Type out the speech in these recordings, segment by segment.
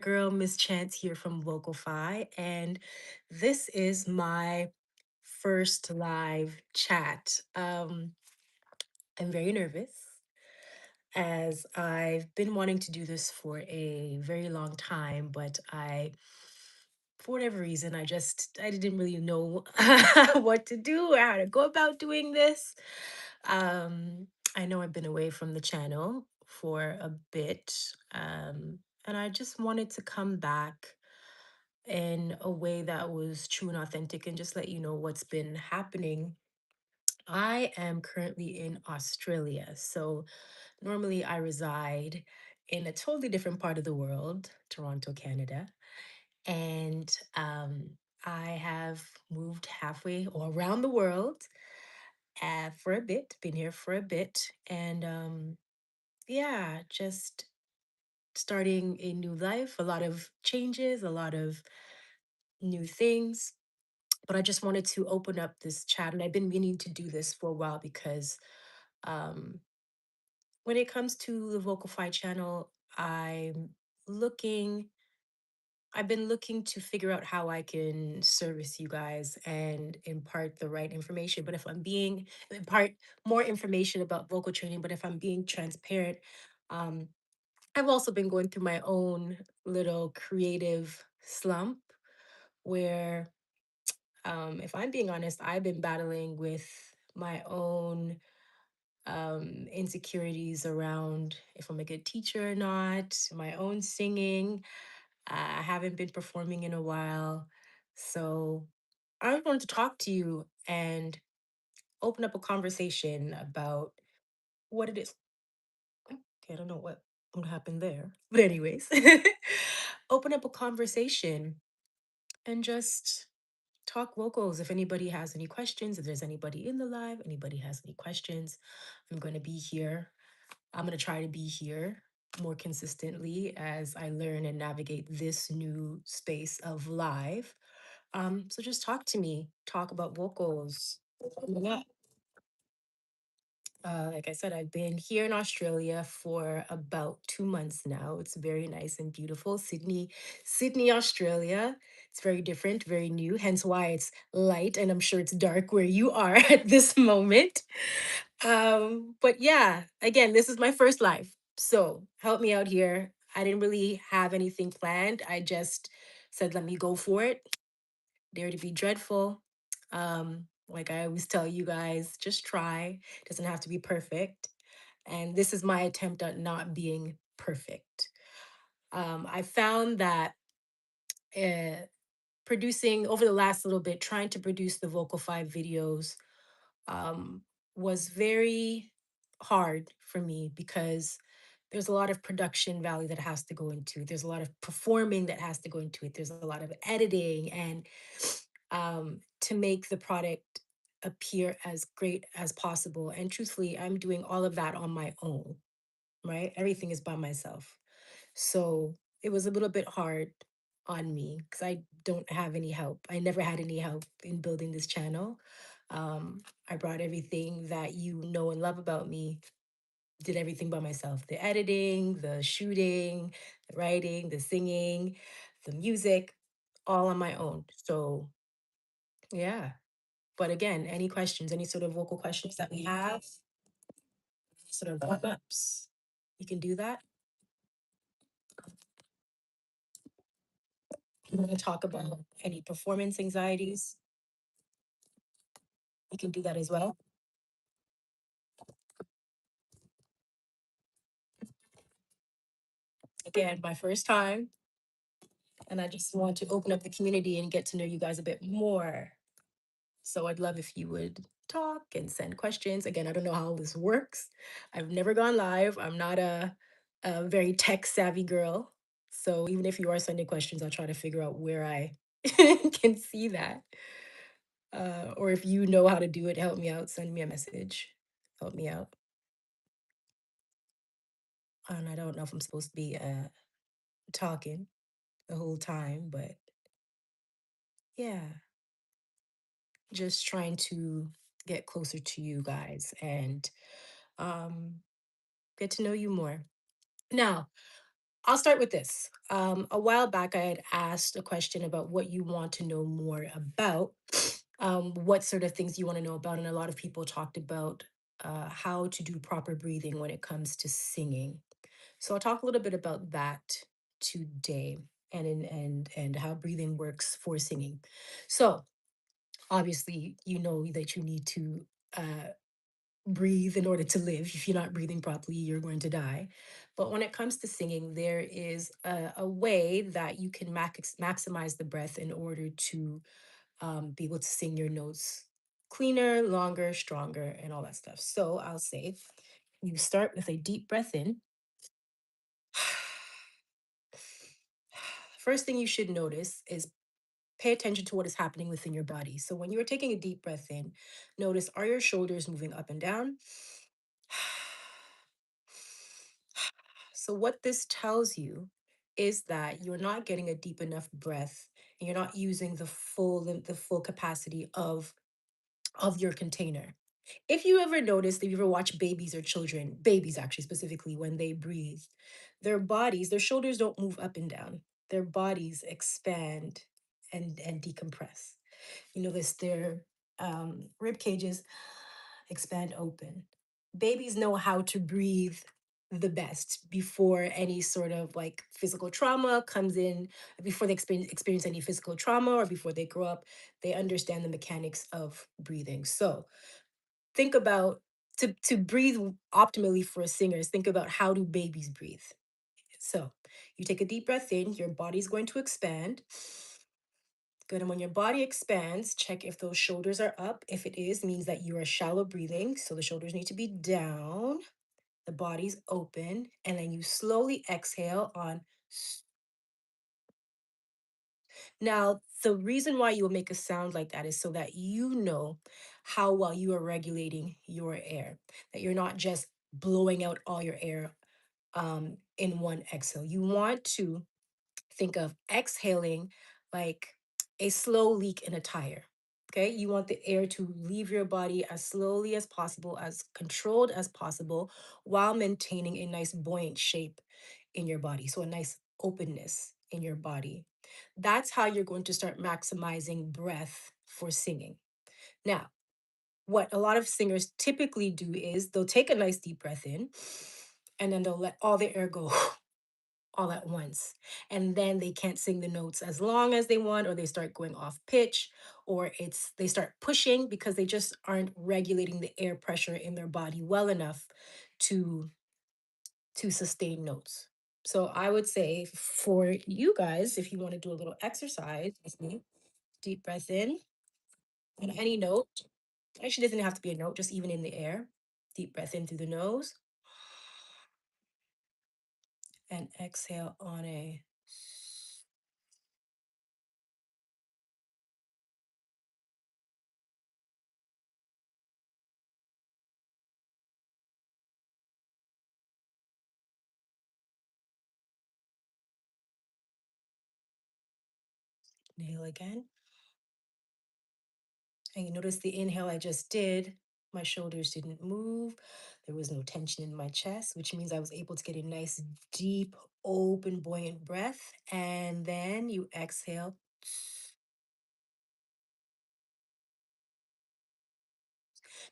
Girl, Miss Chance here from Vocalfy, and this is my first live chat. I'm very nervous as I've been wanting to do this for a very long time, but for whatever reason, I didn't really know what to do or how to go about doing this. Um, I know I've been away from the channel for a bit, and I just wanted to come back in a way that was true and authentic and just let you know what's been happening. I am currently in Australia. So normally I reside in a totally different part of the world, Toronto, Canada. And I have moved halfway or around the world for a bit, been here for a bit. And yeah, just starting a new life, a lot of changes, a lot of new things, but I just wanted to open up this chat. And I've been meaning to do this for a while because um, when it comes to the Vocalfy channel, looking, I've been looking to figure out how I can service you guys and impart the right information. But if I'm being, impart more information about vocal training, but if I'm being transparent, um, I've also been going through my own little creative slump where if I'm being honest, I've been battling with my own insecurities around if I'm a good teacher or not, my own singing. I haven't been performing in a while. So I wanted to talk to you and open up a conversation about what it is. Okay, I don't know what happened there. But, anyways, open up a conversation and just talk vocals. If anybody has any questions, if there's anybody in the live, anybody has any questions, I'm going to be here. I'm going to try to be here more consistently as I learn and navigate this new space of live. So just talk to me, talk about vocals. Yeah. Like I said, I've been here in Australia for about 2 months now. It's very nice and beautiful. Sydney, Australia. It's very different, very new, hence why it's light and I'm sure it's dark where you are at this moment. But yeah, again, this is my first live. So help me out here. I didn't really have anything planned. I just said, let me go for it. Dare to be dreadful. Like I always tell you guys, just try. Doesn't have to be perfect. And this is my attempt at not being perfect. I found that uh, producing over the last little bit, trying to produce the Vocal 5 videos um, was very hard for me because there's a lot of production value that has to go into it. There's a lot of performing that has to go into it. There's a lot of editing and to make the product appear as great as possible. And truthfully, I'm doing all of that on my own, right? Everything is by myself. So it was a little bit hard on me because I don't have any help. I never had any help in building this channel. I brought everything that you know and love about me, did everything by myself, the editing, the shooting, the writing, the singing, the music, all on my own. So, yeah. But again, any questions, any sort of vocal questions that we have, sort of ups, you can do that. You want to talk about any performance anxieties, you can do that as well. Again, my first time, and I just want to open up the community and get to know you guys a bit more. So I'd love if you would talk and send questions. Again, I don't know how this works. I've never gone live. I'm not a very tech savvy girl. So even if you are sending questions, I'll try to figure out where I can see that. Or if you know how to do it, help me out. Send me a message. Help me out. And I don't know if I'm supposed to be talking the whole time, but yeah, just trying to get closer to you guys and um, get to know you more. Now, I'll start with this. A while back, I had asked a question about what you want to know more about, what sort of things you want to know about, and a lot of people talked about how to do proper breathing when it comes to singing. So I'll talk a little bit about that today, and how breathing works for singing. So obviously, you know that you need to uh, breathe in order to live. If you're not breathing properly, you're going to die. But when it comes to singing, there is a way that you can maximize the breath in order to be able to sing your notes cleaner, longer, stronger, and all that stuff. So I'll say you start with a deep breath in. First thing you should notice is pay attention to what is happening within your body. So when you're taking a deep breath in, notice, are your shoulders moving up and down? So what this tells you is that you're not getting a deep enough breath, and you're not using the full capacity of your container. If you ever noticed, if you ever watch babies or children, babies actually specifically, when they breathe, their shoulders don't move up and down. Their bodies expand and decompress. You notice their rib cages expand open. Babies know how to breathe the best before any sort of like physical trauma comes in, before they experience any physical trauma, or before they grow up. They understand the mechanics of breathing. So think about, to breathe optimally for singers, think about, how do babies breathe? So you take a deep breath in, your body's going to expand. Good. And when your body expands, check if those shoulders are up. If it is, means that you are shallow breathing. So the shoulders need to be down, the body's open, and then you slowly exhale on. Now, the reason why you will make a sound like that is so that you know how well you are regulating your air, that you're not just blowing out all your air in one exhale. You want to think of exhaling like a slow leak in a tire. Okay, you want the air to leave your body as slowly as possible, as controlled as possible, while maintaining a nice buoyant shape in your body. So, a nice openness in your body. That's how you're going to start maximizing breath for singing. Now, what a lot of singers typically do is they'll take a nice deep breath in, and then they'll let all the air go all at once. And then they can't sing the notes as long as they want, or they start going off pitch, or they start pushing because they just aren't regulating the air pressure in their body well enough to sustain notes. So I would say for you guys, if you want to do a little exercise with me, deep breath in on any note. Actually, doesn't have to be a note, just even in the air. Deep breath in through the nose and exhale on a. Inhale again. And you notice the inhale I just did, my shoulders didn't move. There was no tension in my chest, which means I was able to get a nice, deep, open, buoyant breath. And then you exhale.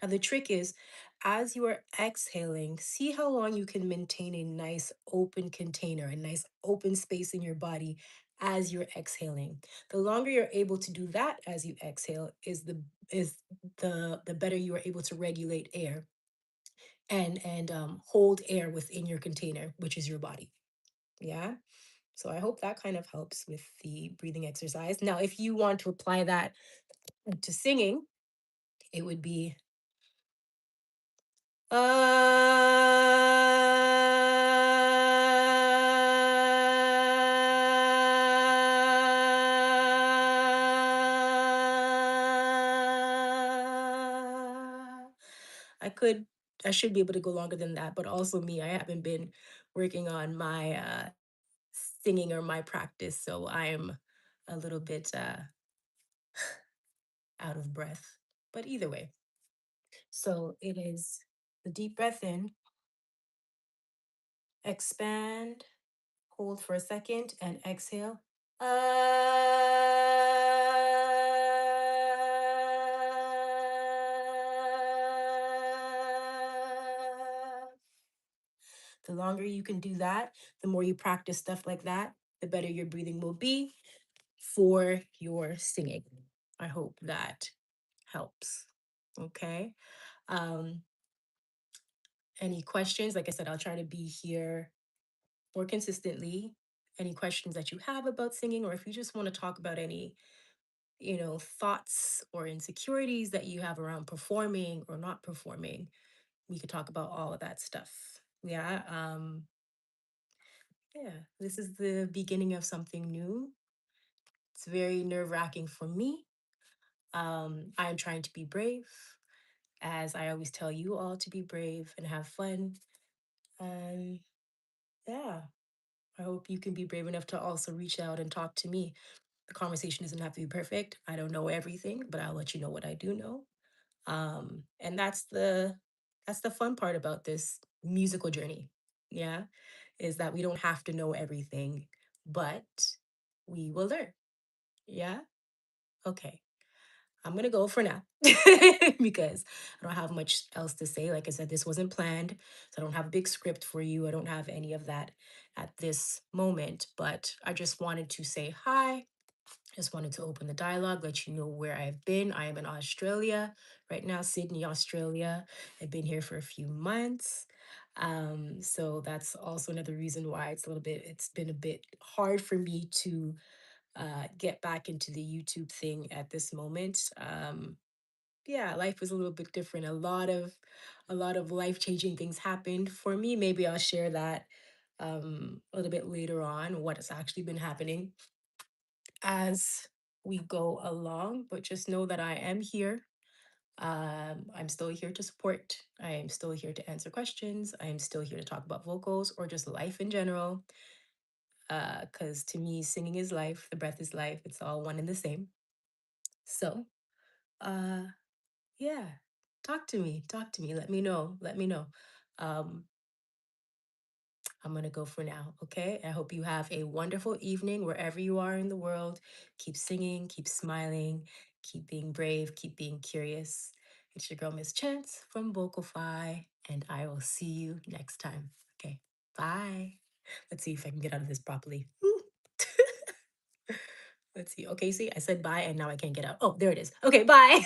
Now, the trick is, as you are exhaling, see how long you can maintain a nice open container, a nice open space in your body as you're exhaling. The longer you're able to do that as you exhale, is the better you are able to regulate air and hold air within your container, which is your body. Yeah. So I hope that kind of helps with the breathing exercise. Now, if you want to apply that to singing, it would be I could, I should be able to go longer than that, but also me, I haven't been working on my singing or my practice, so I am a little bit out of breath. But either way, so it is the deep breath in, expand, Hold for a second and exhale. The longer you can do that, the more you practice stuff like that, the better your breathing will be for your singing. I hope that helps. Okay. Um, any questions? Like I said, I'll try to be here more consistently. Any questions that you have about singing, or if you just want to talk about any, thoughts or insecurities that you have around performing or not performing, we could talk about all of that stuff. Yeah. Yeah. This is the beginning of something new. It's very nerve-wracking for me. I'm trying to be brave, as I always tell you all to be brave and have fun. Um, yeah. I hope you can be brave enough to also reach out and talk to me. The conversation doesn't have to be perfect. I don't know everything, but I'll let you know what I do know. And that's the fun part about this musical journey. Yeah, is that we don't have to know everything, but we will learn. Yeah. Okay. I'm gonna go for now because I don't have much else to say. Like I said, this wasn't planned, so I don't have a big script for you. I don't have any of that at this moment, but I just wanted to say hi. Just wanted to open the dialogue, let you know where I've been. I am in Australia right now, Sydney, Australia. I've been here for a few months. So that's also another reason why it's been a bit hard for me to get back into the YouTube thing at this moment. Yeah, life was a little bit different. A lot of life-changing things happened for me. Maybe I'll share that a little bit later on, what has actually been happening as we go along, but just know that I am here. I'm still here to support. I am still here to answer questions. I am still here to talk about vocals or just life in general. Because to me, singing is life, the breath is life. It's all one and the same. So, uh, yeah, talk to me. Talk to me. Let me know. Let me know. Um, I'm going to go for now. Okay. I hope you have a wonderful evening wherever you are in the world. Keep singing, keep smiling, keep being brave, keep being curious. It's your girl, Miss Chance from Vocalfy, and I will see you next time. Okay. Bye. Let's see if I can get out of this properly. Woo. Let's see. Okay. See, I said bye and now I can't get out. Oh, there it is. Okay. Bye.